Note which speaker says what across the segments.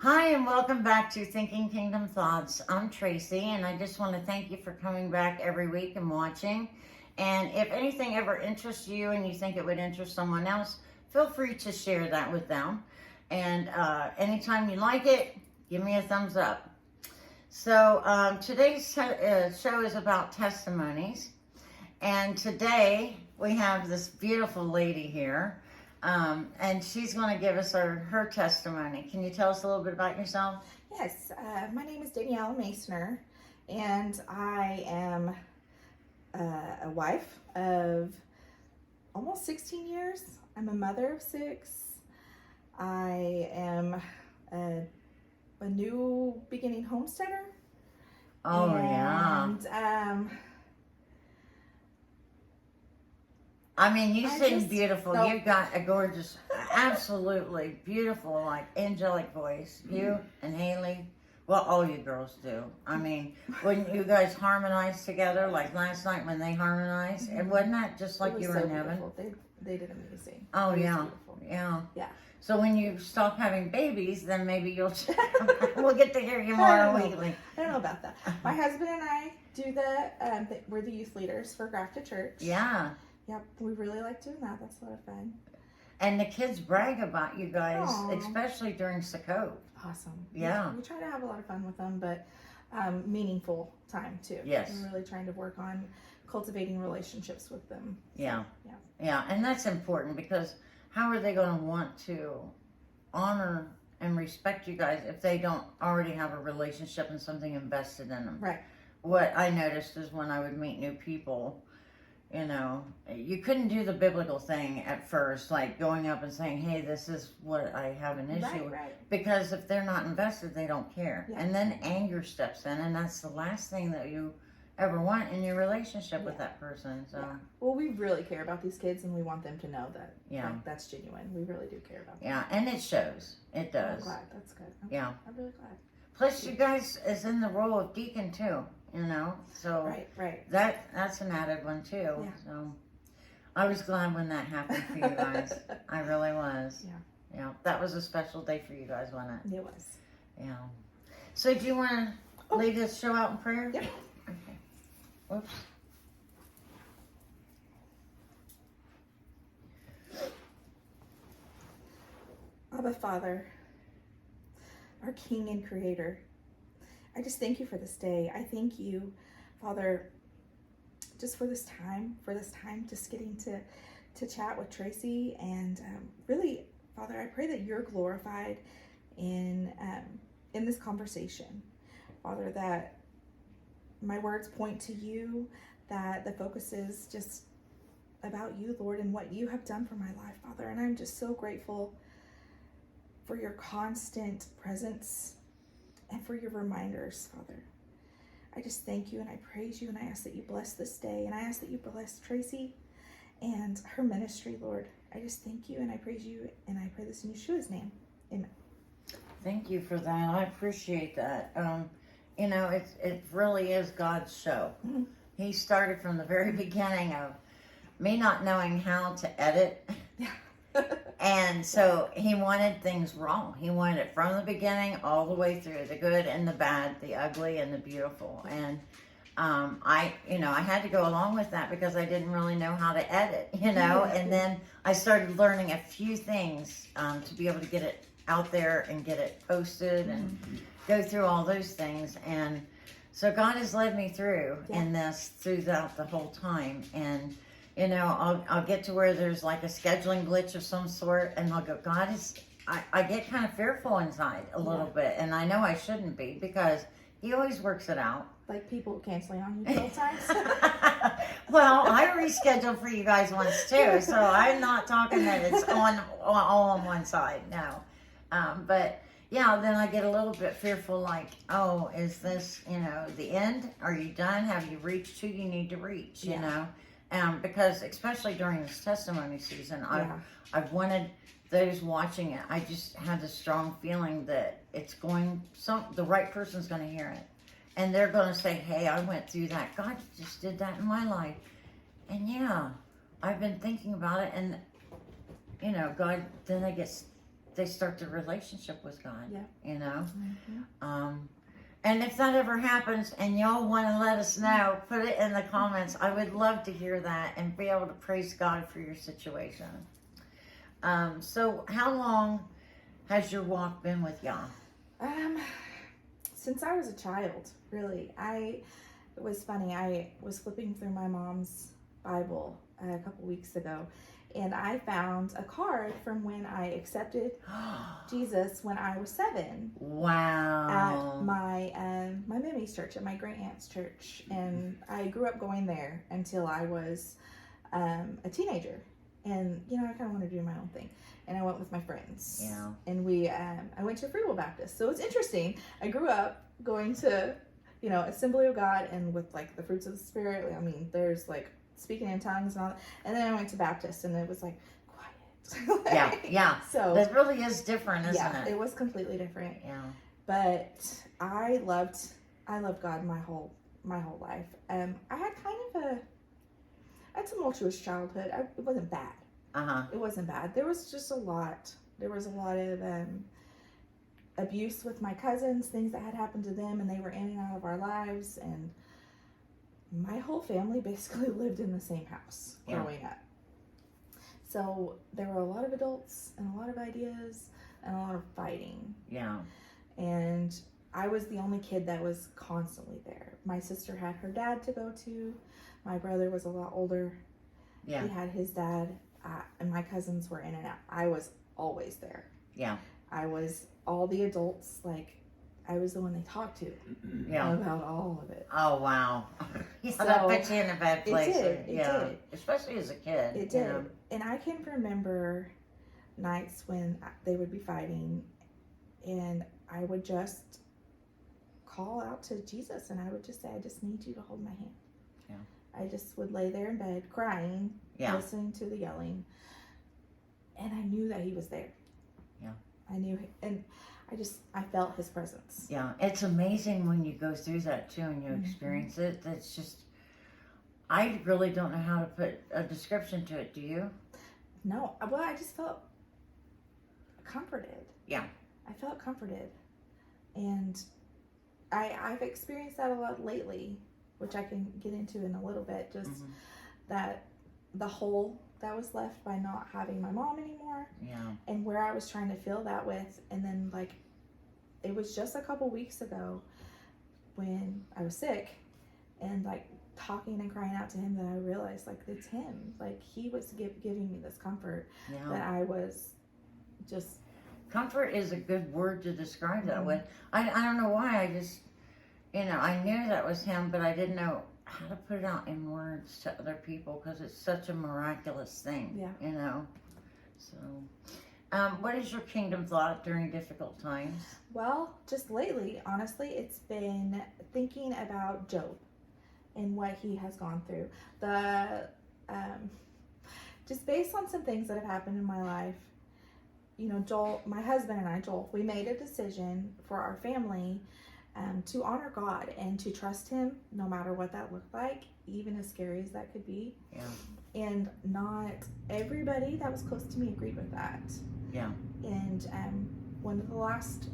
Speaker 1: Hi, and welcome back to Thinking Kingdom Thoughts. I'm Tracie, and I just want to thank you for coming back every week and watching. And if anything ever interests you and you think it would interest someone else, feel free to share that with them. And anytime you like it, give me a thumbs up. So today's show is about testimonies. And today we have this beautiful lady here. And she's going to give us her testimony. Can you tell us a little bit about yourself?
Speaker 2: Yes, my name is Danielle Masoner, and I am a wife of almost 16 years. I'm a mother of 6. I am a new beginning homesteader.
Speaker 1: Oh, yeah. I mean, you sing beautiful. You've got a gorgeous, absolutely beautiful, like, angelic voice. You and Haley, well, all you girls do. I mean, when you guys harmonize together, like last night when they harmonized, and wasn't that just like you were in heaven?
Speaker 2: They did amazing.
Speaker 1: Oh, yeah. Yeah.
Speaker 2: Yeah.
Speaker 1: So when you stop having babies, then maybe we'll get to hear you more weekly.
Speaker 2: I don't know about that. My husband and I do we're the youth leaders for Grafted Church.
Speaker 1: Yeah.
Speaker 2: Yep, we really like doing that. That's a lot of fun.
Speaker 1: And the kids brag about you guys, especially during Sukkot.
Speaker 2: Awesome.
Speaker 1: Yeah.
Speaker 2: We try to have a lot of fun with them, but meaningful time too.
Speaker 1: Yes.
Speaker 2: We're really trying to work on cultivating relationships with them.
Speaker 1: Yeah.
Speaker 2: Yeah.
Speaker 1: Yeah, and that's important because how are they going to want to honor and respect you guys if they don't already have a relationship and something invested in them?
Speaker 2: Right.
Speaker 1: What I noticed is when I would meet new people, you know, you couldn't do the biblical thing at first, like going up and saying, hey, this is what I have an issue with.
Speaker 2: Right.
Speaker 1: Because if they're not invested, they don't care. Yeah. And then anger steps in, and that's the last thing that you ever want in your relationship with that person. So,
Speaker 2: well, we really care about these kids, and we want them to know that that's genuine. We really do care about them.
Speaker 1: Yeah, and it shows. It does.
Speaker 2: I'm glad. That's good.
Speaker 1: Yeah.
Speaker 2: I'm really glad.
Speaker 1: Plus, you guys is in the role of deacon, too. You know, so
Speaker 2: right.
Speaker 1: That's an added one too. Yeah. So I was glad when that happened for you guys. I really was. Yeah. That was a special day for you guys, wasn't it?
Speaker 2: It was.
Speaker 1: Yeah. So do you want to lead this show out in prayer?
Speaker 2: Yep.
Speaker 1: Okay. Whoops.
Speaker 2: Abba Father, our King and Creator, I just thank you for this day. I thank you, Father, just for this time just getting to chat with Tracie. And really, Father, I pray that you're glorified in this conversation. Father, that my words point to you, that the focus is just about you, Lord, and what you have done for my life, Father. And I'm just so grateful for your constant presence and for your reminders, Father. I just thank you and I praise you, and I ask that you bless this day, and I ask that you bless Tracie and her ministry, Lord. I just thank you and I praise you, and I pray this in Yeshua's name. Amen.
Speaker 1: Thank you for that. I appreciate that. You know, it really is God's show. Mm-hmm. He started from the very beginning of me not knowing how to edit. And so he wanted things wrong. He wanted it from the beginning all the way through, the good and the bad, the ugly and the beautiful. And I had to go along with that because I didn't really know how to edit, you know. And then I started learning a few things to be able to get it out there and get it posted and go through all those things. And so God has led me through in this throughout the whole time. And you know, I'll get to where there's like a scheduling glitch of some sort, and I'll go, God is, I get kind of fearful inside a little bit, and I know I shouldn't be because he always works it out.
Speaker 2: Like people canceling on you 12 times?
Speaker 1: Well, I rescheduled for you guys once too, so I'm not talking that it's all on one side, no. But yeah, then I get a little bit fearful, like, oh, is this, you know, the end? Are you done? Have you reached who you need to reach, you know? Because especially during this testimony season, I've wanted those watching it. I just had this strong feeling that the right person's going to hear it. And they're going to say, hey, I went through that. God just did that in my life. And yeah, I've been thinking about it. And, you know, God, then I get they start their relationship with God.
Speaker 2: Yeah.
Speaker 1: You know?
Speaker 2: Mm-hmm.
Speaker 1: And if that ever happens and y'all want to let us know, put it in the comments. I would love to hear that and be able to praise God for your situation. So how long has your walk been with Yah?
Speaker 2: Since I was a child, really. It was funny. I was flipping through my mom's Bible a couple weeks ago, and I found a card from when I accepted Jesus when I was 7.
Speaker 1: Wow.
Speaker 2: At my Mimmy's church, at my great aunt's church, and I grew up going there until I was a teenager, and I kind of wanted to do my own thing, and I went with my friends.
Speaker 1: Yeah.
Speaker 2: And I went to Free Will Baptist, so it's interesting. I grew up going to Assembly of God, and with like the fruits of the Spirit. I mean, there's like speaking in tongues and all that. And then I went to Baptist, and it was like quiet.
Speaker 1: Yeah.
Speaker 2: So
Speaker 1: that really is different, isn't it?
Speaker 2: It was completely different.
Speaker 1: Yeah.
Speaker 2: But I loved God my whole life. I had kind of a tumultuous childhood. It wasn't bad. It wasn't bad. There was just a lot. There was a lot of abuse with my cousins, things that had happened to them, and they were in and out of our lives, and my whole family basically lived in the same house growing up. So there were a lot of adults and a lot of ideas and a lot of fighting.
Speaker 1: Yeah.
Speaker 2: And I was the only kid that was constantly there. My sister had her dad to go to. My brother was a lot older.
Speaker 1: Yeah.
Speaker 2: He had his dad, and my cousins were in and out. I was always there.
Speaker 1: Yeah.
Speaker 2: I was all the adults, like, I was the one they talked to about all of it.
Speaker 1: Oh, wow.
Speaker 2: So,
Speaker 1: that puts you in a bad place.
Speaker 2: It did.
Speaker 1: Especially as a kid.
Speaker 2: It did. And I can remember nights when they would be fighting, and I would just call out to Jesus, and I would just say, I just need you to hold my hand. Yeah. I just would lay there in bed crying, listening to the yelling, and I knew that he was there.
Speaker 1: Yeah.
Speaker 2: I knew, and I felt his presence.
Speaker 1: Yeah, it's amazing when you go through that too and you experience it. That's just, I really don't know how to put a description to it. Do you?
Speaker 2: No, well, I just felt comforted.
Speaker 1: Yeah.
Speaker 2: I felt comforted. And I've experienced that a lot lately, which I can get into in a little bit, just that the hole that was left by not having my mom anymore.
Speaker 1: Yeah.
Speaker 2: And where I was trying to fill that with. And then, like, it was just a couple weeks ago when I was sick and, like, talking and crying out to him that I realized, like, it's him. Like, he was giving me this comfort that I was just...
Speaker 1: Comfort is a good word to describe that with. I don't know why. I just, I knew that was him, but I didn't know how to put it out in words to other people because it's such a miraculous thing.
Speaker 2: Yeah.
Speaker 1: So, what is your kingdom thought during difficult times?
Speaker 2: Well, just lately, honestly, it's been thinking about Job and what he has gone through. Just based on some things that have happened in my life, Joel, my husband and I, Joel, we made a decision for our family to honor God and to trust him no matter what that looked like, even as scary as that could be.
Speaker 1: Yeah.
Speaker 2: And not everybody that was close to me agreed with that.
Speaker 1: Yeah.
Speaker 2: And one of the last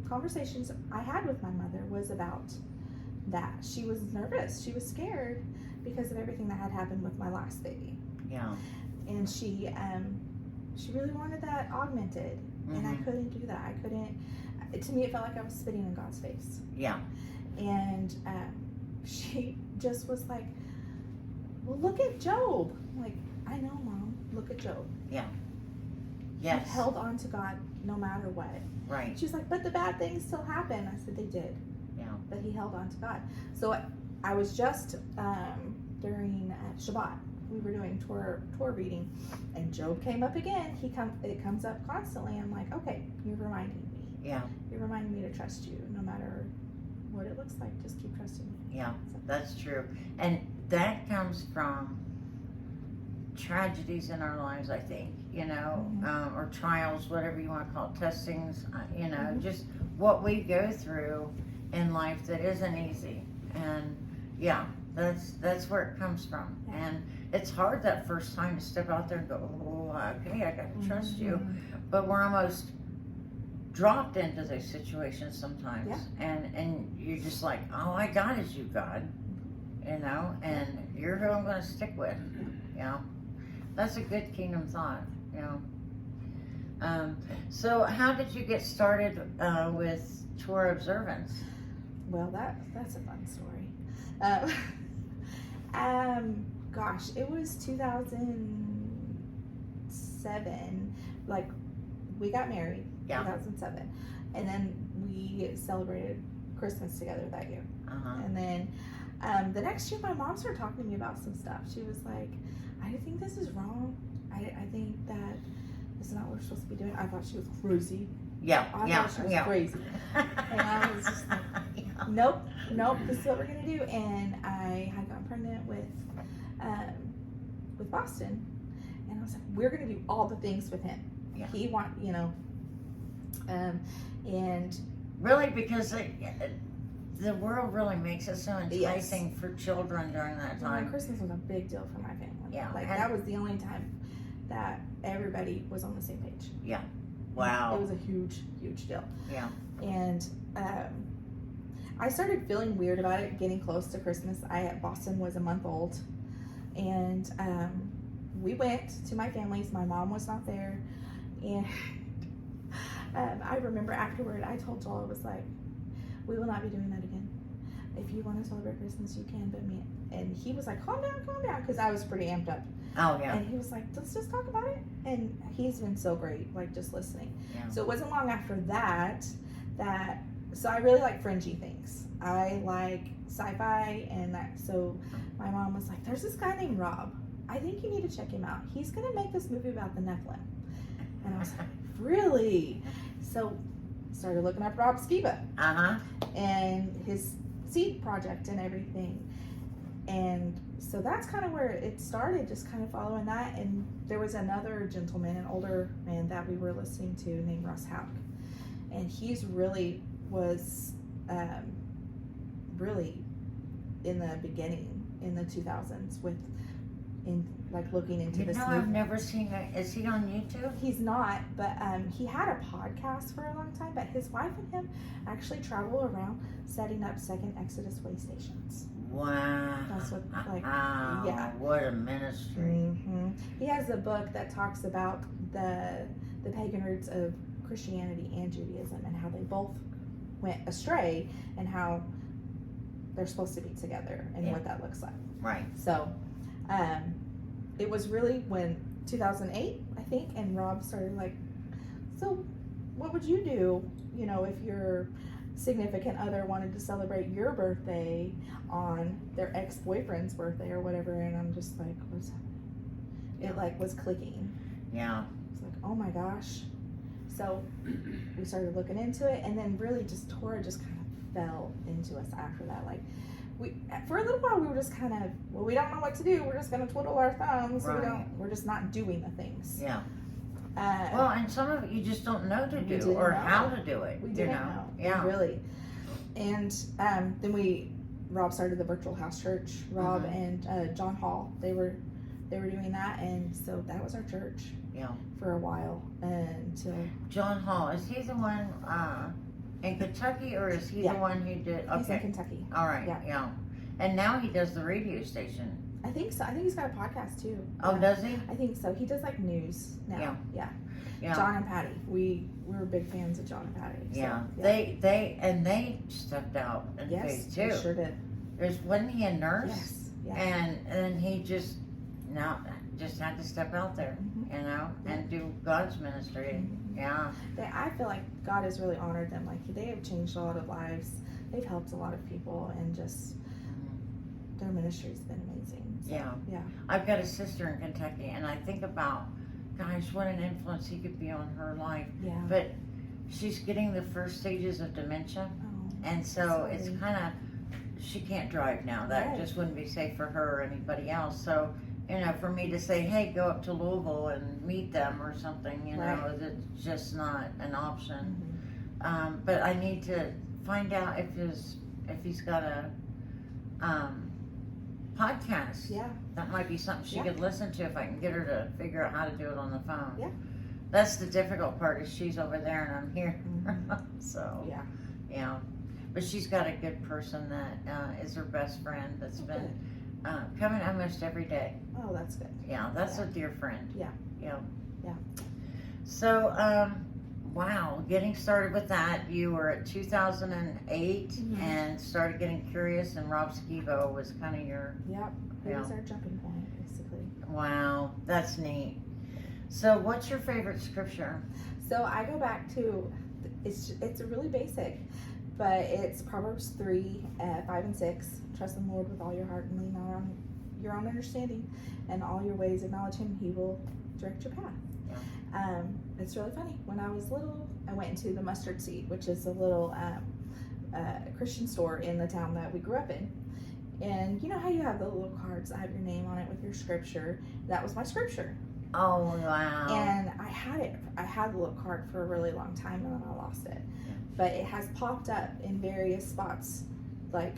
Speaker 2: conversations I had with my mother was about that. She was nervous. She was scared because of everything that had happened with my last baby.
Speaker 1: Yeah.
Speaker 2: And she really wanted that augmented, and I couldn't do that. I couldn't. To me, it felt like I was spitting in God's face.
Speaker 1: Yeah.
Speaker 2: And she just was like, well, look at Job. I'm like, I know, Mom. Look at Job.
Speaker 1: Yeah. Yes.
Speaker 2: He held on to God no matter what.
Speaker 1: Right.
Speaker 2: She's like, but the bad things still happen. I said, they did.
Speaker 1: Yeah.
Speaker 2: But he held on to God. So I was just during Shabbat. We were doing Torah reading, and Job came up again. It comes up constantly. I'm like, okay, you're reminding me.
Speaker 1: Yeah.
Speaker 2: You're reminding me to trust you, no matter what it looks like. Just keep trusting me.
Speaker 1: Yeah, that's true. And that comes from tragedies in our lives, I think, or trials, whatever you want to call it, testings, just what we go through in life that isn't easy. And yeah, that's where it comes from. And it's hard that first time to step out there and go, oh, okay, I got to trust you. But we're almost dropped into those situations sometimes.
Speaker 2: Yeah.
Speaker 1: And you're just like, all I got is you, God. You know, and you're who I'm going to stick with. You know, that's a good kingdom thought. You know. So how did you get started with tour observance?
Speaker 2: Well, that's a fun story. Gosh, it was 2007. Like, we got married, 2007, and then we celebrated Christmas together that year. And then the next year, my mom started talking to me about some stuff. She was like, I think this is wrong. I think that this is not what we're supposed to be doing. I thought she was crazy. I thought she was crazy. And I was just like, nope, this is what we're going to do. And I had gotten pregnant with Boston. And I was like, we're going to do all the things with him. He and
Speaker 1: really, because the world really makes it so enticing for children during that time.
Speaker 2: Christmas was a big deal for my family. Like,
Speaker 1: and
Speaker 2: that was the only time that everybody was on the same page.
Speaker 1: Wow.
Speaker 2: It was a huge, huge deal. And I started feeling weird about it getting close to Christmas. Boston was a month old. And we went to my family's. My mom was not there. And I remember afterward, I told Joel, I was like, we will not be doing that again. If you want to celebrate Christmas, you can, but me. And he was like, calm down, because I was pretty amped up. And he was like, let's just talk about it. And he's been so great, like, just listening. So it wasn't long after that, so I really like fringy things. I like sci-fi, and that. So my mom was like, there's this guy named Rob. I think you need to check him out. He's going to make this movie about the Nephilim. And I was like, really? So started looking up Rob Skiba and his seed project and everything. And so that's kind of where it started, just kind of following that. And there was another gentleman, an older man that we were listening to named Russ Houck. And he's really was really in the beginning, in the 2000s, looking into this movie.
Speaker 1: I've never seen it. Is he on YouTube?
Speaker 2: He's not, but he had a podcast for a long time. But his wife and him actually travel around setting up second Exodus way stations.
Speaker 1: Wow.
Speaker 2: That's what,
Speaker 1: what a ministry.
Speaker 2: He has a book that talks about the pagan roots of Christianity and Judaism and how they both went astray and how they're supposed to be together and what that looks like.
Speaker 1: Right.
Speaker 2: So, it was really when 2008, I think, and Rob started like, so what would you do, if your significant other wanted to celebrate your birthday on their ex-boyfriend's birthday or whatever? And I'm just like, what's happening? It was clicking. It's like, oh my gosh. So we started looking into it, and then really just Torah just kind of fell into us after that. Like, for a little while we were just kind of, we don't know what to do. We're just going to twiddle our thumbs.
Speaker 1: Right.
Speaker 2: We're just not doing the things.
Speaker 1: And some of it you just don't know to do or how to do it.
Speaker 2: We didn't know.
Speaker 1: Yeah.
Speaker 2: Really. And then Rob started the virtual house church. Rob and John Hall, they were doing that, and so that was our church. For a while until
Speaker 1: John Hall, is he the one in Kentucky, or is he the one who did? Okay.
Speaker 2: He's in Kentucky.
Speaker 1: All right. Yeah. And now he does the radio station.
Speaker 2: I think so. I think he's got a podcast too.
Speaker 1: Oh, does he?
Speaker 2: I think so. He does like news now. Yeah. John and Patty. We were big fans of John and Patty. So,
Speaker 1: They stepped out in faith too.
Speaker 2: Yes, sure did.
Speaker 1: Wasn't he a nurse?
Speaker 2: Yes. Yeah.
Speaker 1: And he just had to step out there, and do God's ministry. I
Speaker 2: feel like God has really honored them. Like, they have changed a lot of lives. They've helped a lot of people, and just their ministry's been amazing. So,
Speaker 1: I've got a sister in Kentucky, and I think about, gosh, what an influence he could be on her life. But she's getting the first stages of dementia, and so it's kind of, she can't drive now. That just wouldn't be safe for her or anybody else. So, for me to say, hey, go up to Louisville and meet them or something, it's just not an option. But I need to find out if he's got a podcasts.
Speaker 2: Yeah.
Speaker 1: That might be something she
Speaker 2: Yeah.
Speaker 1: could listen to if I can get her to figure out how to do it on the phone.
Speaker 2: Yeah.
Speaker 1: That's the difficult part, is she's over there and I'm here.
Speaker 2: Mm-hmm.
Speaker 1: So,
Speaker 2: Yeah.
Speaker 1: yeah. But she's got a good person that is her best friend that's been coming almost every day.
Speaker 2: Oh, that's good.
Speaker 1: Yeah, that's a dear friend.
Speaker 2: Yeah.
Speaker 1: Yeah.
Speaker 2: Yeah.
Speaker 1: So, wow, getting started with that, you were at 2008
Speaker 2: Mhm.
Speaker 1: and started getting curious, and Rob Skivo was kind of your,
Speaker 2: Yep. It
Speaker 1: Yeah.
Speaker 2: was our jumping point, basically.
Speaker 1: wow, that's neat. So, what's your favorite scripture?
Speaker 2: So I go back to, it's really basic, but it's Proverbs 3, 5 and 6. Trust in the Lord with all your heart and lean not on your own understanding, and all your ways acknowledge Him. He will direct your path.
Speaker 1: Yeah.
Speaker 2: It's really funny. When I was little, I went into the Mustard Seed, which is a little Christian store in the town that we grew up in. And you know how you have the little cards that have your name on it with your scripture? That was my scripture.
Speaker 1: Oh, wow.
Speaker 2: And I had the little card for a really long time, and then I lost it. But it has popped up in various spots, like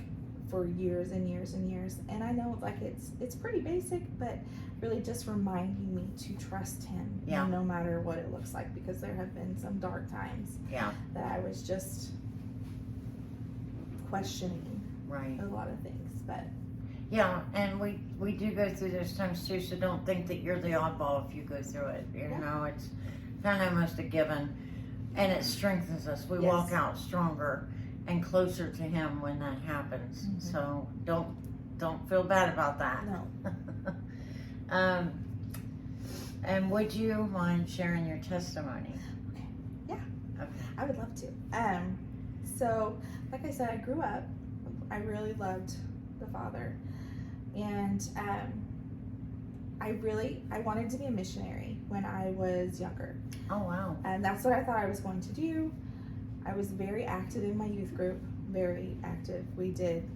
Speaker 2: for years and years and years. And I know, like, it's pretty basic, but really just reminding me to trust Him,
Speaker 1: Yeah.
Speaker 2: no matter what it looks like, because there have been some dark times
Speaker 1: Yeah.
Speaker 2: that I was just questioning
Speaker 1: Right.
Speaker 2: a lot of things. But
Speaker 1: Yeah, and we do go through those times too, so don't think that you're the oddball if you go through it. You
Speaker 2: Yeah.
Speaker 1: know, it's kind of almost a given, and it strengthens us. We
Speaker 2: Yes.
Speaker 1: walk out stronger and closer to Him when that happens.
Speaker 2: Mhm.
Speaker 1: So don't feel bad about that.
Speaker 2: no,
Speaker 1: And would you mind sharing your testimony?
Speaker 2: Yeah.
Speaker 1: Okay.
Speaker 2: I would love to. So like I said, I grew up. I really loved the Father, and I wanted to be a missionary when I was younger.
Speaker 1: Oh, wow.
Speaker 2: And that's what I thought I was going to do. I was very active in my youth group, very active. We did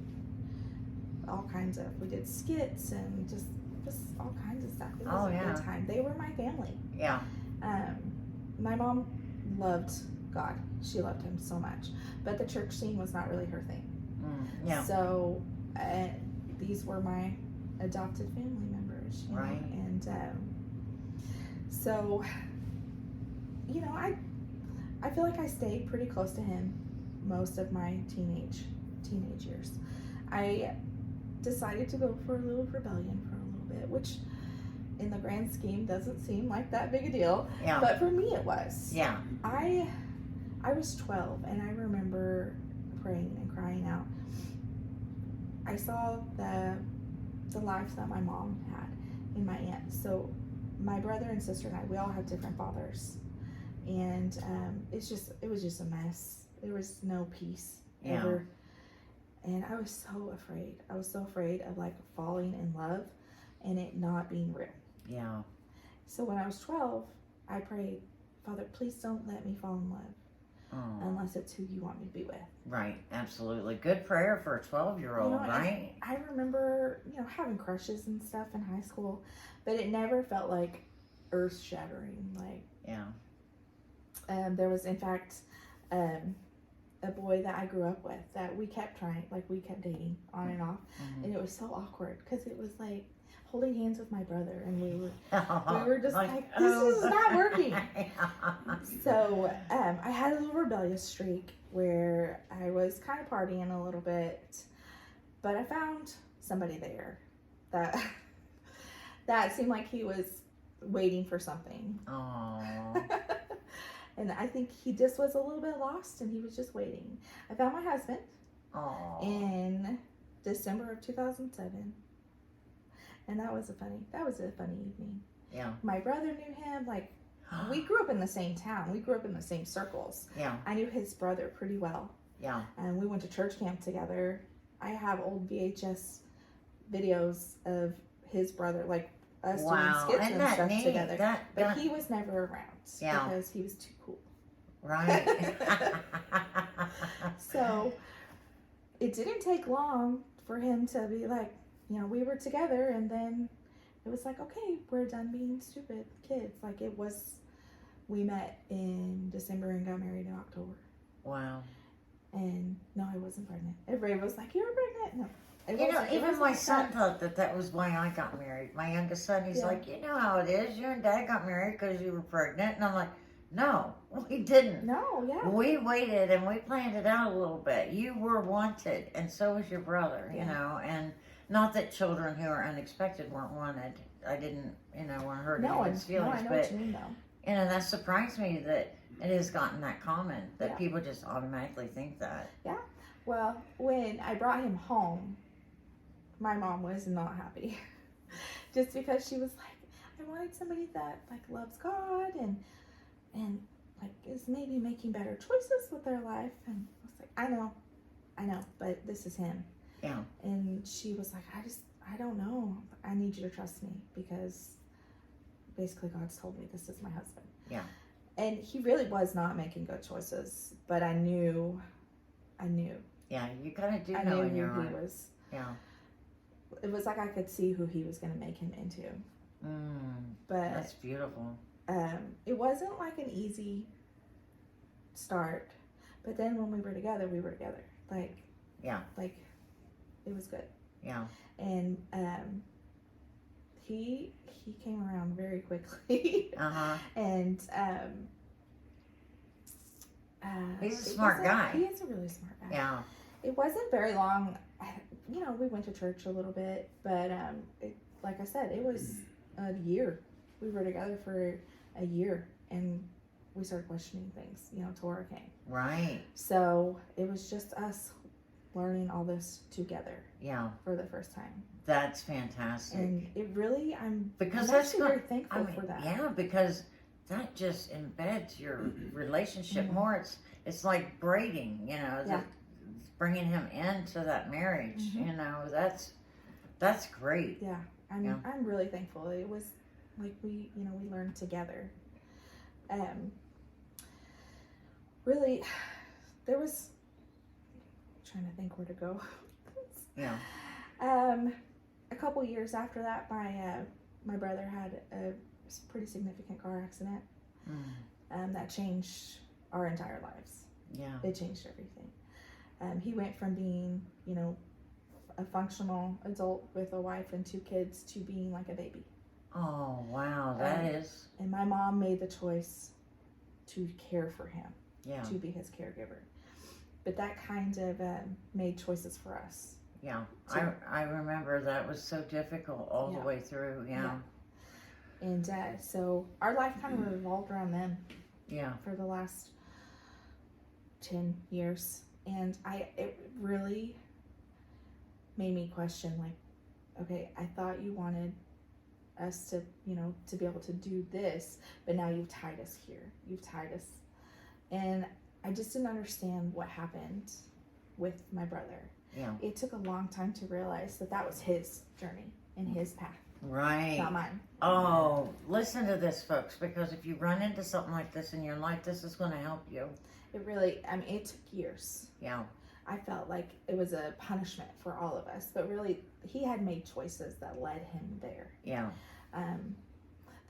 Speaker 2: we did skits and just all kinds of stuff. It was a good time. They were my family.
Speaker 1: Yeah.
Speaker 2: My mom loved God. She loved Him so much. But the church scene was not really her thing.
Speaker 1: Yeah.
Speaker 2: So these were my adopted family members. You
Speaker 1: Right.
Speaker 2: know? And so, you know, I feel like I stayed pretty close to Him most of my teenage years. I decided to go for a little rebellion for a little bit, which in the grand scheme doesn't seem like that big a deal.
Speaker 1: Yeah.
Speaker 2: But for me it was.
Speaker 1: Yeah.
Speaker 2: I was 12, and I remember praying and crying out. I saw the life that my mom had in my aunt. So my brother and sister and I, we all have different fathers, and it was just a mess. There was no peace ever, and I was so afraid. I was so afraid of like falling in love and it not being real.
Speaker 1: Yeah.
Speaker 2: So when I was 12, I prayed, Father, please don't let me fall in love.
Speaker 1: Oh.
Speaker 2: Unless it's who you want me to be with.
Speaker 1: Right, absolutely. Good prayer for a 12-year-old,
Speaker 2: You know,
Speaker 1: right?
Speaker 2: I remember, having crushes and stuff in high school, but it never felt like earth-shattering. Like,
Speaker 1: Yeah.
Speaker 2: There was, in fact, a boy that I grew up with that we kept dating on and off, and it was so awkward because it was like holding hands with my brother, and we were just like this is not working. So I had a little rebellious streak where I was kind of partying a little bit, but I found somebody there that seemed like he was waiting for something.
Speaker 1: Aww.
Speaker 2: And I think he just was a little bit lost, and he was just waiting. I found my husband in December of 2007. And that was a funny evening.
Speaker 1: Yeah.
Speaker 2: My brother knew him. Like, we grew up in the same town. We grew up in the same circles.
Speaker 1: Yeah.
Speaker 2: I knew his brother pretty well.
Speaker 1: Yeah.
Speaker 2: And we went to church camp together. I have old VHS videos of his brother, like us doing skits and stuff
Speaker 1: neat?
Speaker 2: together. But he was never around because he was too cool.
Speaker 1: Right.
Speaker 2: So it didn't take long for him to be like, we were together, and then it was like, okay, we're done being stupid kids. Like, we met in December and got married in October.
Speaker 1: Wow.
Speaker 2: And no, I wasn't pregnant. Everybody was like, you were pregnant? No.
Speaker 1: Even my son thought that was why I got married. My youngest son, he's like, you know how it is. You and Dad got married because you were pregnant. And I'm like, no, we didn't.
Speaker 2: No, yeah.
Speaker 1: We waited and we planned it out a little bit. You were wanted, and so was your brother, you know. And not that children who are unexpected weren't wanted. I didn't, want to hurt anyone's feelings.
Speaker 2: I know
Speaker 1: but,
Speaker 2: what you mean, though.
Speaker 1: That surprised me that it has gotten that common, that people just automatically think that.
Speaker 2: Yeah. Well, when I brought him home, my mom was not happy. Just because she was like, I wanted somebody that like loves God and like is maybe making better choices with their life. And I was like, I know, but this is him.
Speaker 1: Yeah.
Speaker 2: And she was like, I don't know. I need you to trust me because basically God's told me this is my husband.
Speaker 1: Yeah.
Speaker 2: And he really was not making good choices, but I knew.
Speaker 1: Yeah, you kind of do
Speaker 2: I
Speaker 1: know
Speaker 2: knew
Speaker 1: in your
Speaker 2: who
Speaker 1: heart.
Speaker 2: he was.
Speaker 1: Yeah.
Speaker 2: It was like I could see who he was going to make him into. But
Speaker 1: That's beautiful.
Speaker 2: it wasn't like an easy start. But then when we were together, Like, it was good.
Speaker 1: Yeah.
Speaker 2: And he came around very quickly. And
Speaker 1: he's a smart guy.
Speaker 2: He is a really smart guy.
Speaker 1: Yeah.
Speaker 2: It wasn't very long. We went to church a little bit, but like I said, it was a year. We were together for a year, and we started questioning things. Torah came.
Speaker 1: Right.
Speaker 2: So it was just us learning all this together.
Speaker 1: Yeah.
Speaker 2: For the first time.
Speaker 1: That's fantastic.
Speaker 2: And it really, I'm
Speaker 1: actually
Speaker 2: very thankful for that.
Speaker 1: Yeah, because that just embeds your relationship more. It's like braiding, bringing him into that marriage. That's great.
Speaker 2: Yeah, I'm really thankful. It was like we learned together. Really, there was. I'm trying to think where to go.
Speaker 1: Yeah.
Speaker 2: A couple years after that, my brother had a pretty significant car accident. That changed our entire lives.
Speaker 1: Yeah.
Speaker 2: It changed everything. He went from being, a functional adult with a wife and 2 kids to being like a baby.
Speaker 1: Oh, wow. That is.
Speaker 2: And my mom made the choice to care for him.
Speaker 1: Yeah.
Speaker 2: To be his caregiver. But that kind of made choices for us.
Speaker 1: Yeah. I remember that was so difficult all the way through. Yeah.
Speaker 2: And so our life kind of revolved around them.
Speaker 1: Yeah.
Speaker 2: For the last 10 years. And it really made me question, like, okay, I thought you wanted us to, to be able to do this, but now you've tied us here. You've tied us. And I just didn't understand what happened with my brother.
Speaker 1: Yeah.
Speaker 2: It took a long time to realize that was his journey and his path.
Speaker 1: Right.
Speaker 2: Not mine.
Speaker 1: Oh, listen to this, folks, because if you run into something like this in your life, this is going to help you.
Speaker 2: It really, it took years.
Speaker 1: Yeah.
Speaker 2: I felt like it was a punishment for all of us, but really, he had made choices that led him there.
Speaker 1: Yeah.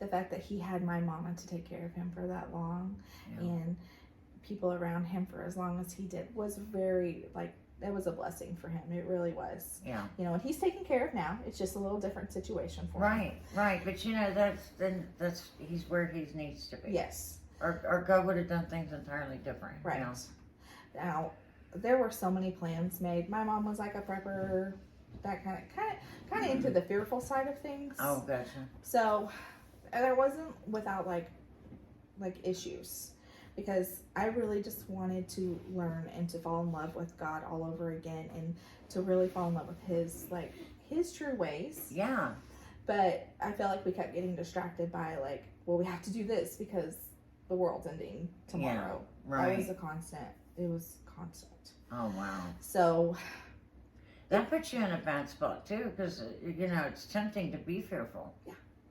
Speaker 2: The fact that he had my mama to take care of him for that long, and people around him for as long as he did was very, it was a blessing for him. It really was.
Speaker 1: Yeah.
Speaker 2: And he's taken care of now. It's just a little different situation for him.
Speaker 1: Right. But that's he's where he needs to be.
Speaker 2: Yes.
Speaker 1: Or God would have done things entirely different.
Speaker 2: Right. Now, there were so many plans made. My mom was like a prepper, that kind of into the fearful side of things.
Speaker 1: Oh, gotcha.
Speaker 2: So there wasn't without like issues, because I really just wanted to learn and to fall in love with God all over again, and to really fall in love with his true ways.
Speaker 1: Yeah.
Speaker 2: But I felt like we kept getting distracted by we have to do this because the world's ending tomorrow.
Speaker 1: Yeah, right.
Speaker 2: That was a constant. It was constant.
Speaker 1: Oh, wow.
Speaker 2: So
Speaker 1: that puts you in a bad spot too, because it's tempting to be fearful.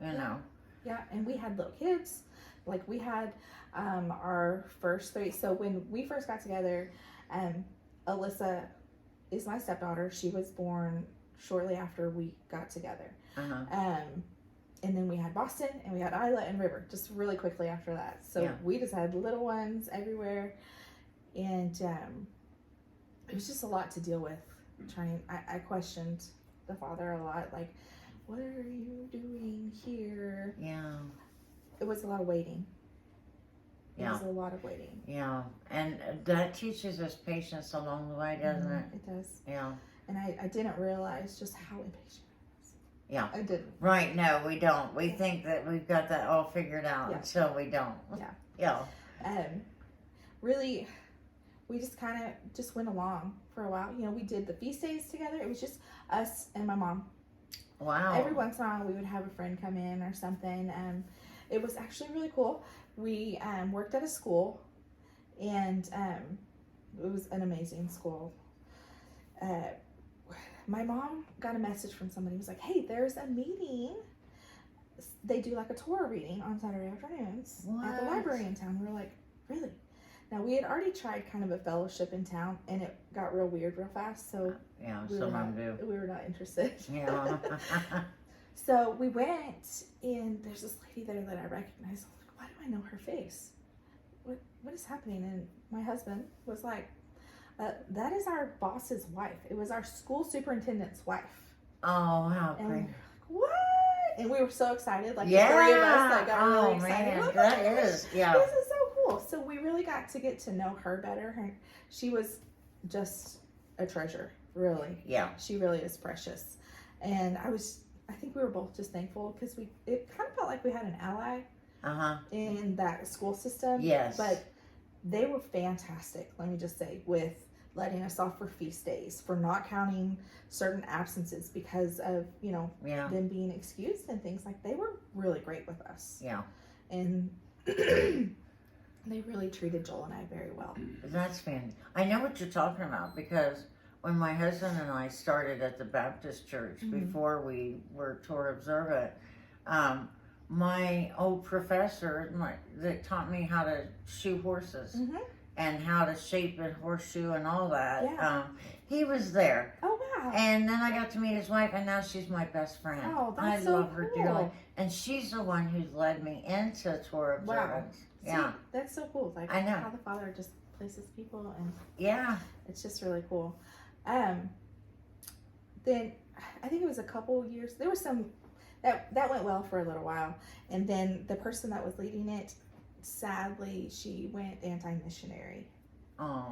Speaker 2: Yeah. Yeah, and we had little kids. We had our first 3. So when we first got together, Alyssa is my stepdaughter. She was born shortly after we got together. And then we had Boston, and we had Isla and River just really quickly after that. So we just had little ones everywhere, and it was just a lot to deal with I questioned the Father a lot, like, what are you doing here?
Speaker 1: Yeah.
Speaker 2: It was a lot of waiting. It
Speaker 1: Yeah.
Speaker 2: was a lot of waiting.
Speaker 1: Yeah. And that teaches us patience along the way, doesn't it?
Speaker 2: It does.
Speaker 1: Yeah.
Speaker 2: And I didn't realize just how impatient I was.
Speaker 1: Yeah.
Speaker 2: I didn't.
Speaker 1: Right. No, we don't. We think that we've got that all figured out until we don't.
Speaker 2: Yeah.
Speaker 1: Yeah.
Speaker 2: Really, we just kind of just went along for a while. You know, we did the feast days together. It was just us and my mom.
Speaker 1: Wow.
Speaker 2: Every once in a while, we would have a friend come in or something. It was actually really cool. We worked at a school, and it was an amazing school. My mom got a message from somebody who was like, hey, there's a meeting. They do like a Torah reading on Saturday afternoons at the library in town. We were like, really? Now, we had already tried kind of a fellowship in town, and it got real weird real fast, so
Speaker 1: yeah,
Speaker 2: we were not interested.
Speaker 1: Yeah.
Speaker 2: So we went, and there's this lady there that I recognized. I was like, why do I know her face? What is happening? And my husband was like, that is our boss's wife. It was our school superintendent's wife.
Speaker 1: Oh, how
Speaker 2: and
Speaker 1: great.
Speaker 2: we were like, what? And we were so excited, like the three of us that got really excited.
Speaker 1: Man,
Speaker 2: like,
Speaker 1: that is,
Speaker 2: this is so cool. So we really got to get to know her better. She was just a treasure, really.
Speaker 1: Yeah.
Speaker 2: She really is precious. And I think we were both just thankful because it kind of felt like we had an ally in that school system.
Speaker 1: Yes.
Speaker 2: But they were fantastic, let me just say, with letting us off for feast days, for not counting certain absences because of, them being excused and things. Like, they were really great with us.
Speaker 1: Yeah.
Speaker 2: And they really treated Joel and I very well.
Speaker 1: That's fantastic. I know what you're talking about because when my husband and I started at the Baptist church before we were Torah observant, my old professor that taught me how to shoe horses and how to shape a horseshoe and all that, he was there.
Speaker 2: Oh, wow.
Speaker 1: And then I got to meet his wife, and now she's my best friend.
Speaker 2: Oh, that's
Speaker 1: I love her dearly. And she's the one who's led me into Torah observance.
Speaker 2: Wow.
Speaker 1: Yeah.
Speaker 2: See, that's so cool. Like,
Speaker 1: I know
Speaker 2: how the Father just places people, and it's just really cool. Then I think it was a couple years. There was some that went well for a little while, and then the person that was leading it, sadly, she went anti-missionary.
Speaker 1: Oh.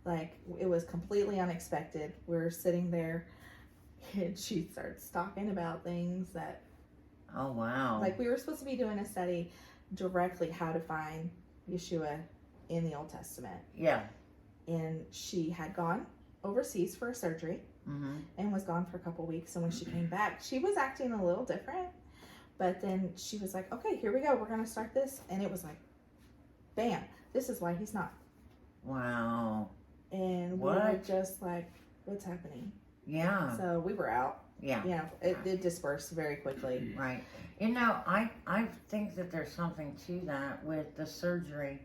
Speaker 2: Like, it was completely unexpected. We were sitting there, and she starts talking about things that.
Speaker 1: Oh, wow.
Speaker 2: Like, we were supposed to be doing a study directly how to find Yeshua in the Old Testament.
Speaker 1: Yeah.
Speaker 2: And she had gone overseas for a surgery and was gone for a couple weeks. And when she came back, she was acting a little different. But then she was like, okay, here we go. We're going to start this. And it was like, bam, this is why he's not.
Speaker 1: Wow.
Speaker 2: And we were just like, what's happening?
Speaker 1: Yeah.
Speaker 2: So we were out.
Speaker 1: Yeah.
Speaker 2: It dispersed very quickly.
Speaker 1: Right. I think that there's something to that with the surgery.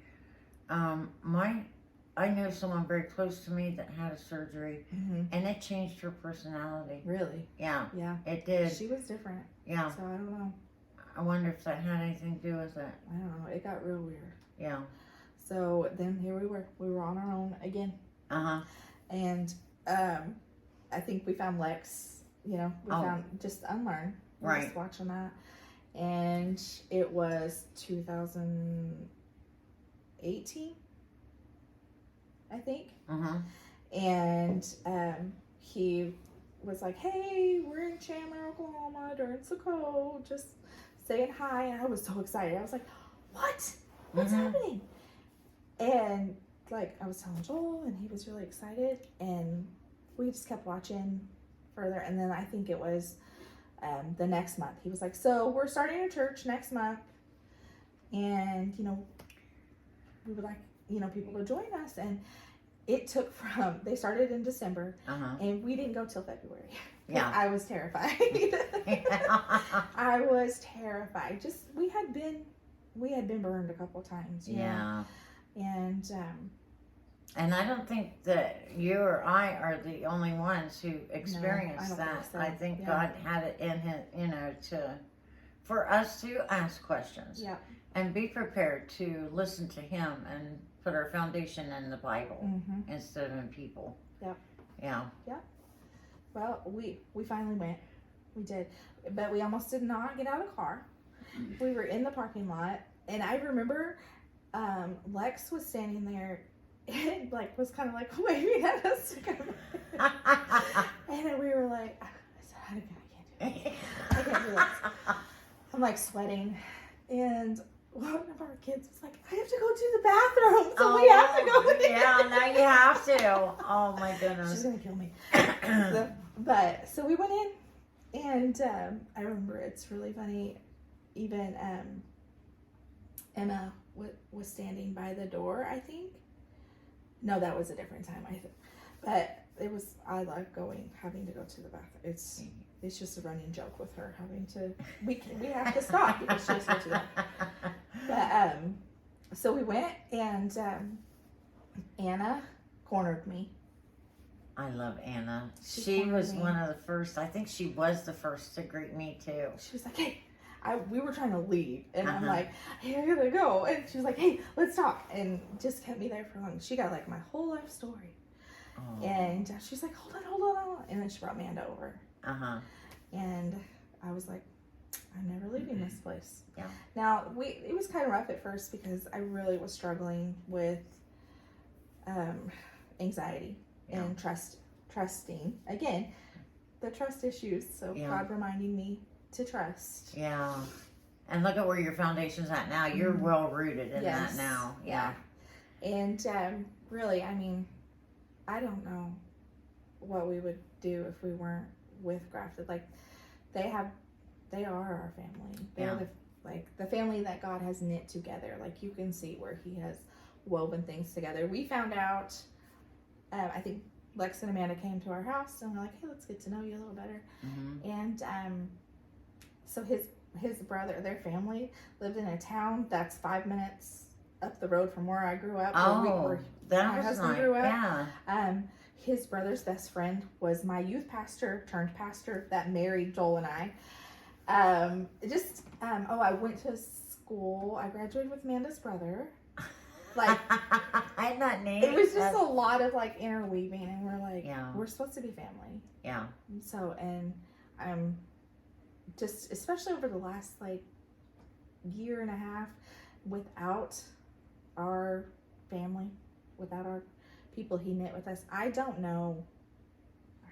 Speaker 1: I know someone very close to me that had a surgery, and it changed her personality.
Speaker 2: Really?
Speaker 1: Yeah.
Speaker 2: Yeah.
Speaker 1: It did.
Speaker 2: She was different.
Speaker 1: Yeah.
Speaker 2: So I don't know.
Speaker 1: I wonder if that had anything to do with it.
Speaker 2: I don't know. It got real weird.
Speaker 1: Yeah.
Speaker 2: So then here we were. We were on our own again. And I think we found Lex. We found just Unlearn.
Speaker 1: Right.
Speaker 2: Just watching that. And it was 2018, I think. And he was like, hey, we're in Chandler, Oklahoma during Sukkot, just saying hi. And I was so excited. I was like, what? What's happening? And like, I was telling Joel, and he was really excited. And we just kept watching further. And then I think it was the next month. He was like, so we're starting a church next month. And, we would like, people to join us. And it took they started in December, and we didn't go till February.
Speaker 1: Yeah.
Speaker 2: I was terrified. I was terrified. Just, we had been burned a couple times.
Speaker 1: Yeah.
Speaker 2: And
Speaker 1: I don't think that you or I are the only ones who experienced that.
Speaker 2: So.
Speaker 1: I think God had it in him, for us to ask questions.
Speaker 2: Yeah.
Speaker 1: And be prepared to listen to him and put our foundation in the Bible instead of in people.
Speaker 2: Yep.
Speaker 1: Yeah.
Speaker 2: Yep. Well, we finally went. We did. But we almost did not get out of the car. We were in the parking lot. And I remember Lex was standing there and like was kind of like waving at us to come. And then we were like, I said, I can't do it. I can't do this. I'm like sweating. And one of our kids was like, I have to go to the bathroom. So we have to go in.
Speaker 1: Yeah, now you have to. Oh my goodness.
Speaker 2: She's going to kill me. So we went in. And I remember it's really funny. Even Emma was standing by the door, I think. No, that was a different time. But it was, I like having to go to the bathroom. It's just a running joke with her having to, we have to stop because she has to go to that. But, so we went and Anna cornered me.
Speaker 1: I love Anna. She was one of the first, I think she was the first to greet me too.
Speaker 2: She was like, hey, we were trying to leave. And I'm like, hey, I gotta go. And she was like, hey, let's talk. And just kept me there for long. She got like my whole life story. Oh. And she's like, hold on. And then she brought Amanda over. And I was like, I'm never leaving this place.
Speaker 1: Yeah.
Speaker 2: Now, it was kind of rough at first because I really was struggling with anxiety.
Speaker 1: Yeah.
Speaker 2: And trusting. Again, the trust issues. So God reminding me to trust.
Speaker 1: Yeah. And look at where your foundation's at now. You're well rooted in that now. Yeah.
Speaker 2: And really, I mean, I don't know what we would do if we weren't with Grafted. Like, they are our family. They're the family that God has knit together. Like, you can see where He has woven things together. We found out. I think Lex and Amanda came to our house and we're like, hey, let's get to know you a little better. And so his brother, their family lived in a town that's 5 minutes up the road from where I grew up. Where
Speaker 1: that
Speaker 2: my
Speaker 1: was
Speaker 2: husband
Speaker 1: nice.
Speaker 2: grew up. His brother's best friend was my youth pastor turned pastor that married Joel and I. I went to school. I graduated with Amanda's brother. Like,
Speaker 1: I'm not named.
Speaker 2: It was just a lot of like interweaving, and we're like, we're supposed to be family.
Speaker 1: Yeah.
Speaker 2: So, and just especially over the last like year and a half, without our family, without our people He knit with us, I don't know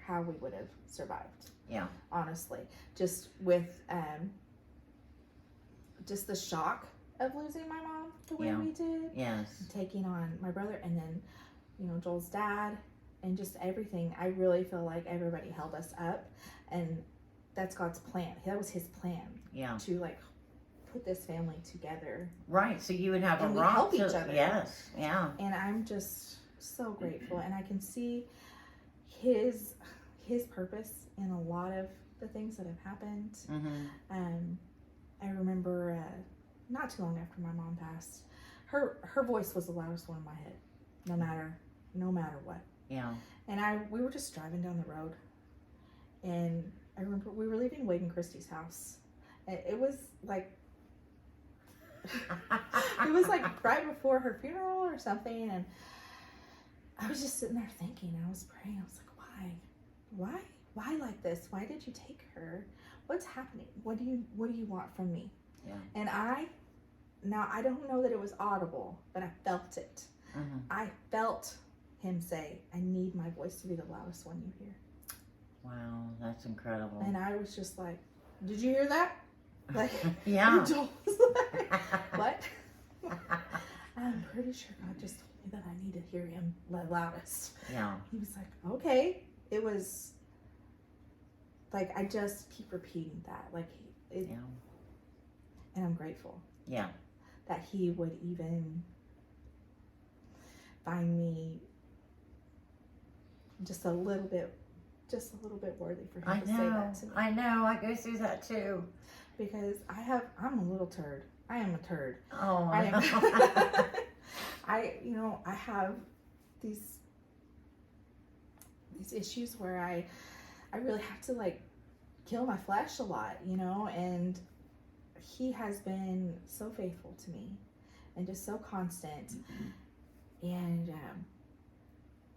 Speaker 2: how we would have survived.
Speaker 1: Yeah. Honestly,
Speaker 2: just with just the shock of losing my mom the way we did.
Speaker 1: Yes.
Speaker 2: Taking on my brother and then, Joel's dad and just everything. I really feel like everybody held us up, and that's God's plan. That was His plan.
Speaker 1: Yeah.
Speaker 2: To like put this family together.
Speaker 1: Right. So you would have
Speaker 2: and
Speaker 1: a rock
Speaker 2: help each other.
Speaker 1: Yes. Yeah.
Speaker 2: And I'm just so grateful, and I can see His purpose in a lot of the things that have happened. I remember not too long after my mom passed, her voice was the loudest one in my head, no matter what.
Speaker 1: Yeah.
Speaker 2: And we were just driving down the road, and I remember we were leaving Wade and Christy's house. It was like right before her funeral or something, and I was just sitting there thinking. I was praying. I was like, why like this? Why did you take her? What's happening? What do you want from me?
Speaker 1: Yeah.
Speaker 2: And I don't know that it was audible, but I felt it. I felt Him say, I need my voice to be the loudest one you hear.
Speaker 1: Wow, that's incredible.
Speaker 2: And I was just like, did you hear that? Like,
Speaker 1: yeah.
Speaker 2: Joel was like, what? I'm pretty sure God just told me that I need to hear Him the loudest.
Speaker 1: Yeah.
Speaker 2: He was like, okay. It was like, I just keep repeating that. Like, and I'm grateful.
Speaker 1: Yeah.
Speaker 2: That He would even find me just a little bit worthy for Him to say that to me.
Speaker 1: I know. I go through that too.
Speaker 2: Because I'm a little turd. I am a turd.
Speaker 1: Oh,
Speaker 2: I am. I have these issues where I really have to like kill my flesh a lot, and He has been so faithful to me and just so constant. And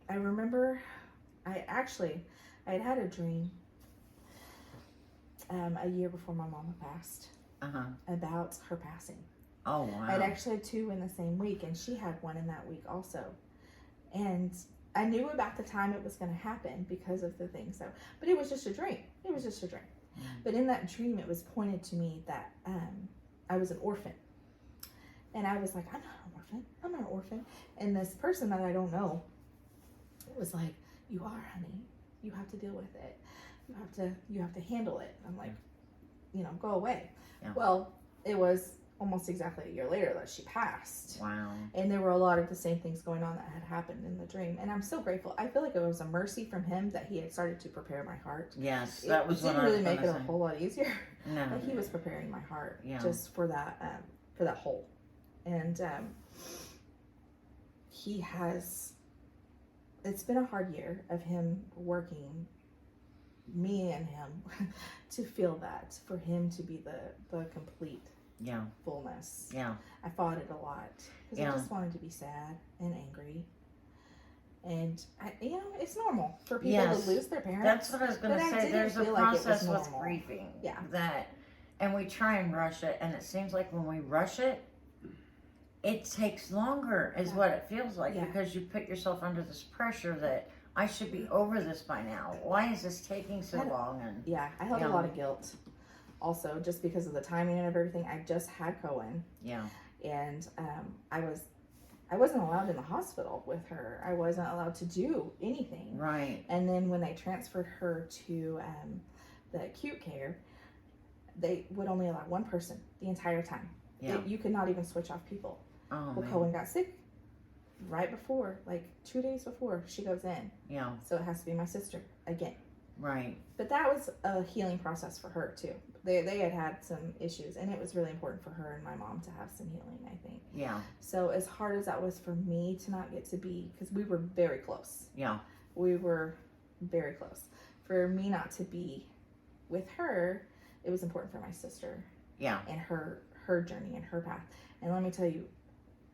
Speaker 2: I remember I had had a dream a year before my mama passed about her passing.
Speaker 1: Oh, wow.
Speaker 2: I'd actually had 2 in the same week, and she had 1 in that week also. And I knew about the time it was going to happen because of the thing. So, but it was just a dream. It was just a dream. But in that dream, it was pointed to me that I was an orphan. And I was like, I'm not an orphan. I'm not an orphan. And this person that I don't know was like, you are, honey. You have to deal with it. You have to handle it. I'm like, go away.
Speaker 1: Yeah.
Speaker 2: Well, it was almost exactly a year later that she passed.
Speaker 1: Wow.
Speaker 2: And there were a lot of the same things going on that had happened in the dream. And I'm so grateful. I feel like it was a mercy from him that he had started to prepare my heart.
Speaker 1: Yes, that was what I
Speaker 2: didn't
Speaker 1: was
Speaker 2: really make it
Speaker 1: gonna
Speaker 2: a
Speaker 1: say.
Speaker 2: whole lot easier.
Speaker 1: No.
Speaker 2: But he was preparing my heart just for that hole. And it's been a hard year of him working, me and him, to feel that, for him to be the complete fullness.
Speaker 1: Yeah.
Speaker 2: I fought it a lot because I just wanted to be sad and angry. And it's normal for people to lose their parents.
Speaker 1: That's what I was going to say. There's a process with
Speaker 2: normal.
Speaker 1: grieving.
Speaker 2: Yeah.
Speaker 1: And we try and rush it, and it seems like when we rush it, it takes longer, is what it feels like, because you put yourself under this pressure that I should be over this by now. Why is this taking so long? And
Speaker 2: I held a lot of guilt. Also, just because of the timing and everything. I just had Cohen.
Speaker 1: Yeah.
Speaker 2: And I wasn't allowed in the hospital with her. I wasn't allowed to do anything.
Speaker 1: Right.
Speaker 2: And then when they transferred her to the acute care, they would only allow 1 person the entire time.
Speaker 1: Yeah.
Speaker 2: You could not even switch off people.
Speaker 1: Oh,
Speaker 2: well,
Speaker 1: man.
Speaker 2: Cohen got sick right before, like 2 days before she goes in.
Speaker 1: Yeah.
Speaker 2: So it has to be my sister again.
Speaker 1: Right.
Speaker 2: But that was a healing process for her too. They had some issues, and it was really important for her and my mom to have some healing, I think.
Speaker 1: Yeah.
Speaker 2: So as hard as that was for me to not get to be, because we were very close.
Speaker 1: Yeah.
Speaker 2: We were very close. For me not to be with her, it was important for my sister.
Speaker 1: Yeah.
Speaker 2: And her journey and her path. And let me tell you,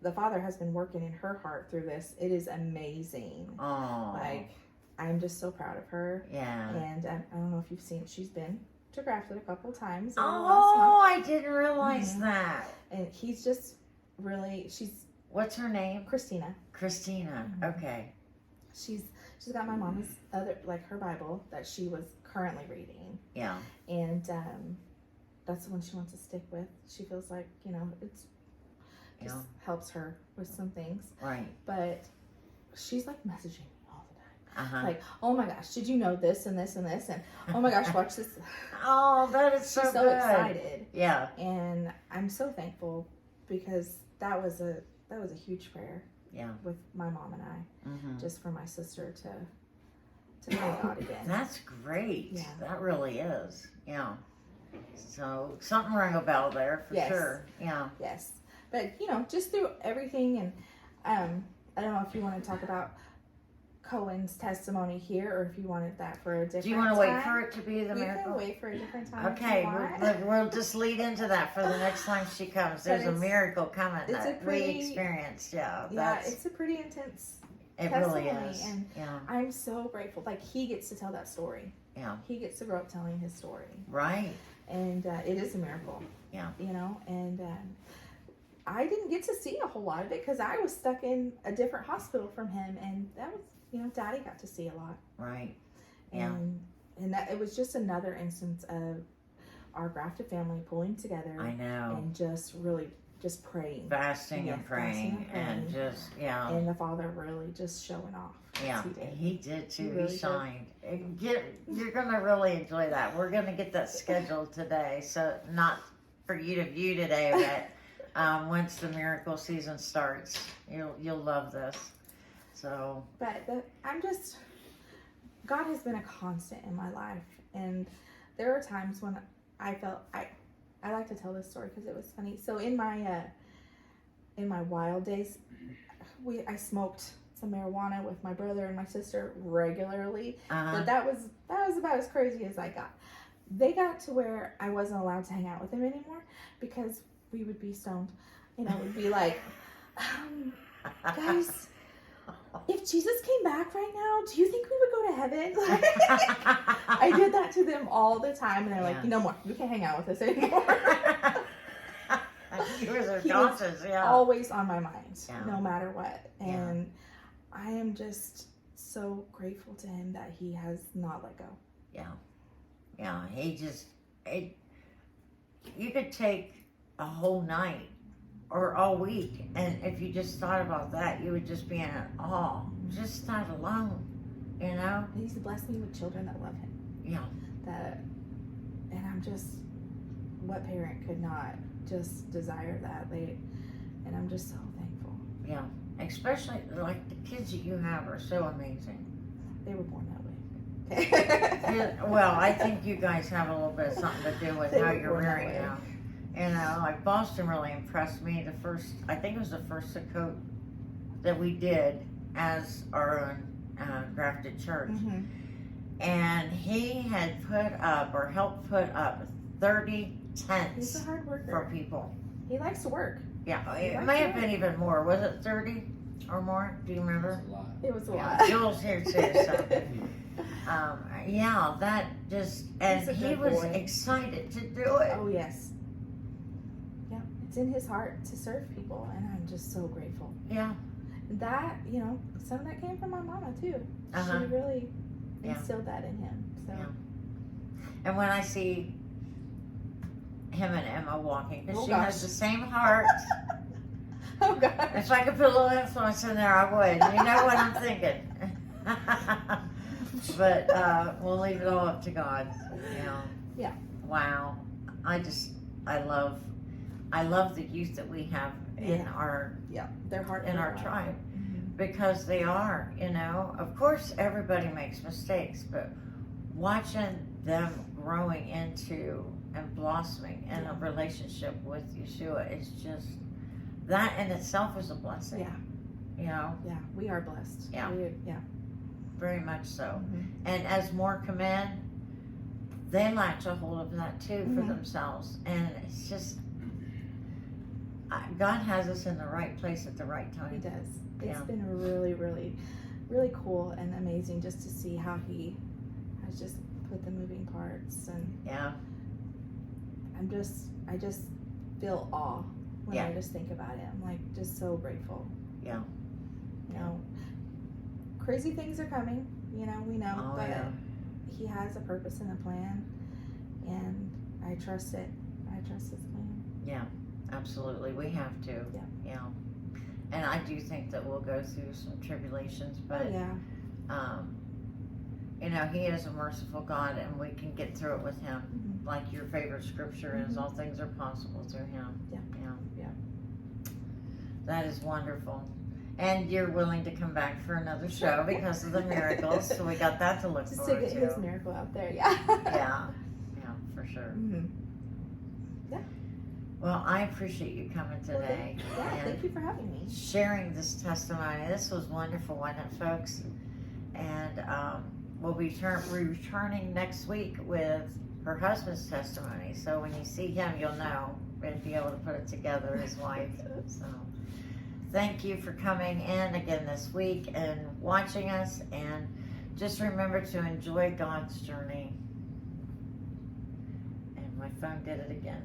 Speaker 2: the Father has been working in her heart through this. It is amazing.
Speaker 1: Oh.
Speaker 2: Like, I'm just so proud of her.
Speaker 1: Yeah.
Speaker 2: And I don't know if you've seen, she's been to Grafted a couple times.
Speaker 1: Oh, I didn't realize that.
Speaker 2: And he's just really,
Speaker 1: What's her name?
Speaker 2: Christina.
Speaker 1: Christina. Okay.
Speaker 2: She's got my mom's her Bible that she was currently reading.
Speaker 1: Yeah.
Speaker 2: And that's the one she wants to stick with. She feels like, it's just helps her with some things.
Speaker 1: Right.
Speaker 2: But she's like messaging me all the time.
Speaker 1: Uh-huh.
Speaker 2: Like, oh my gosh, did you know this and this and this? And oh my gosh, watch this.
Speaker 1: Oh, that is so
Speaker 2: She's so
Speaker 1: good.
Speaker 2: excited.
Speaker 1: Yeah.
Speaker 2: And I'm so thankful because that was a huge prayer.
Speaker 1: Yeah.
Speaker 2: With my mom and I, just for my sister to find God again.
Speaker 1: That's great.
Speaker 2: Yeah.
Speaker 1: That really is. Yeah. So something rang a bell there for sure. Yeah.
Speaker 2: Yes. But just through everything, and I don't know if you want to talk about Cohen's testimony here, or if you wanted that for a different time.
Speaker 1: Do you want to wait for it to be the miracle?
Speaker 2: We can wait for a different time.
Speaker 1: Okay, we'll just lead into that for the next time she comes. There's a miracle coming that we experienced. Yeah,
Speaker 2: it's a pretty intense
Speaker 1: It
Speaker 2: testimony,
Speaker 1: really is.
Speaker 2: And I'm so grateful. Like, he gets to tell that story.
Speaker 1: Yeah.
Speaker 2: He gets to grow up telling his story.
Speaker 1: Right.
Speaker 2: And it is a miracle.
Speaker 1: Yeah.
Speaker 2: And I didn't get to see a whole lot of it because I was stuck in a different hospital from him, and that was, Daddy got to see a lot.
Speaker 1: Right. Yeah.
Speaker 2: And that it was just another instance of our grafted family pulling together.
Speaker 1: I know.
Speaker 2: And just really just praying.
Speaker 1: Fasting and praying. And just,
Speaker 2: And the Father really just showing off.
Speaker 1: Yeah, he did too. He
Speaker 2: really
Speaker 1: shined. You're going to really enjoy that. We're going to get that scheduled today. So not for you to view today, but once the miracle season starts, you'll love this. So,
Speaker 2: but God has been a constant in my life, and there are times when I felt I like to tell this story because it was funny. So in my wild days, I smoked some marijuana with my brother and my sister regularly, but that was about as crazy as I got. They got to where I wasn't allowed to hang out with them anymore because we would be stoned, we'd be like, guys, if Jesus came back right now, do you think we would go to heaven? I did that to them all the time, and they're like,
Speaker 1: Yeah.
Speaker 2: no more. You can't hang out with us anymore.
Speaker 1: You were their
Speaker 2: He was
Speaker 1: daughters, yeah.
Speaker 2: always on my mind,
Speaker 1: Yeah.
Speaker 2: no matter what.
Speaker 1: Yeah.
Speaker 2: And I am just so grateful to him that he has not let go.
Speaker 1: Yeah, you could take a whole night or all week, and if you just thought about that, you would just be in awe. Just that alone, you know?
Speaker 2: He's blessed me with children that love him.
Speaker 1: Yeah.
Speaker 2: And I'm just, what parent could not just desire that? And I'm just so thankful.
Speaker 1: Yeah. Especially, like, the kids that you have are so amazing.
Speaker 2: They were born that way.
Speaker 1: Yeah, well, I think you guys have a little bit of something to do with
Speaker 2: They
Speaker 1: how
Speaker 2: were
Speaker 1: you're
Speaker 2: born that
Speaker 1: rearing
Speaker 2: way.
Speaker 1: them. You know, like Boston really impressed me. I think it was the first Sukkot that we did as our own grafted church.
Speaker 2: Mm-hmm.
Speaker 1: And he had put up, or helped put up, 30
Speaker 2: He's
Speaker 1: tents
Speaker 2: a hard worker.
Speaker 1: for people.
Speaker 2: He likes to work.
Speaker 1: Yeah,
Speaker 2: He
Speaker 1: it
Speaker 2: likes
Speaker 1: may
Speaker 2: to
Speaker 1: have been even more. Was it 30 or more? Do you remember?
Speaker 3: That's a lot.
Speaker 2: It was a
Speaker 1: Yeah,
Speaker 2: lot.
Speaker 1: Jules here too, so. Yeah, that just, and
Speaker 2: He's a
Speaker 1: he
Speaker 2: good
Speaker 1: was
Speaker 2: boy.
Speaker 1: excited to do it.
Speaker 2: Oh, yes. Yeah, it's in his heart to serve people, and I'm just so grateful.
Speaker 1: Yeah,
Speaker 2: That, some of that came from my mama, too.
Speaker 1: Uh-huh.
Speaker 2: She really
Speaker 1: Yeah.
Speaker 2: instilled that in him. So.
Speaker 1: Yeah. And when I see him and Emma walking, because
Speaker 2: Oh,
Speaker 1: she
Speaker 2: gosh.
Speaker 1: has the same heart.
Speaker 2: Oh, gosh.
Speaker 1: If I could put a little influence in there, I would. You know what I'm thinking. But we'll leave it all up to God. You know.
Speaker 2: Yeah.
Speaker 1: Wow. I love the youth that we have in
Speaker 2: Yeah.
Speaker 1: our
Speaker 2: Their heart
Speaker 1: in
Speaker 2: for
Speaker 1: our
Speaker 2: God.
Speaker 1: tribe,
Speaker 2: Mhm.
Speaker 1: because they are. You know. Of course, everybody makes mistakes, but watching them growing into and blossoming in a relationship with Yeshua is just, that in itself is a blessing.
Speaker 2: Yeah.
Speaker 1: You know,
Speaker 2: Yeah, we are blessed.
Speaker 1: Yeah.
Speaker 2: Yeah.
Speaker 1: very much so.
Speaker 2: Mhm.
Speaker 1: And as more come in, they latch a hold of that too for
Speaker 2: Mhm.
Speaker 1: themselves. And it's just, God has us in the right place at the right
Speaker 2: He
Speaker 1: time.
Speaker 2: does. It's
Speaker 1: Yeah.
Speaker 2: been really, really, really cool and amazing just to see how he has just put the moving parts, and
Speaker 1: Yeah,
Speaker 2: I just feel awe when
Speaker 1: Yeah.
Speaker 2: I just think about it. I'm like just so grateful.
Speaker 1: Yeah.
Speaker 2: Crazy things are coming, we know,
Speaker 1: Oh,
Speaker 2: but
Speaker 1: yeah.
Speaker 2: he has a purpose and a plan, and I trust it. I trust his plan.
Speaker 1: Yeah, absolutely. We have to.
Speaker 2: Yeah.
Speaker 1: And I do think that we'll go through some tribulations, but
Speaker 2: Oh, yeah.
Speaker 1: He is a merciful God, and we can get through it with Him.
Speaker 2: Mhm.
Speaker 1: Like your favorite scripture is,
Speaker 2: Mhm.
Speaker 1: all things are possible through Him.
Speaker 2: Yeah. Yeah.
Speaker 1: That is wonderful. And you're willing to come back for another show because of the miracles, so we got that to look
Speaker 2: Just to
Speaker 1: forward
Speaker 2: get
Speaker 1: to.
Speaker 2: his miracle out there, yeah.
Speaker 1: Yeah, for sure.
Speaker 2: Mhm.
Speaker 1: Well, I appreciate you coming
Speaker 2: Well,
Speaker 1: today
Speaker 2: Yeah,
Speaker 1: and
Speaker 2: thank you for having me.
Speaker 1: sharing this testimony. This was wonderful, wasn't it, folks? And we'll be returning next week with her husband's testimony. So when you see him, you'll know and be able to put it together, his wife. So thank you for coming in again this week and watching us. And just remember to enjoy God's journey. And my phone did it again.